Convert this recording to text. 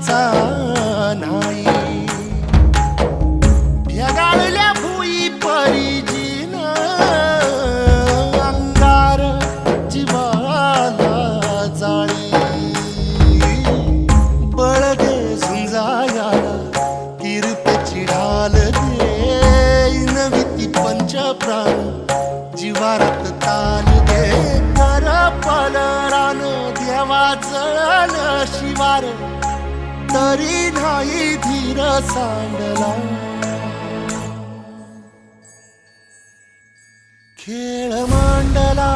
तसा नाही. ढगाळल्या भुई परिजीन अंगार जीवाला जाळी. बळगे झुंजाया कीर्तची ढाल देईन विती पंच प्राण जीवारात ताल दे. कर पलरान देवा जळल शिवार तरी नाही धीर सांडला. खेळ मांडला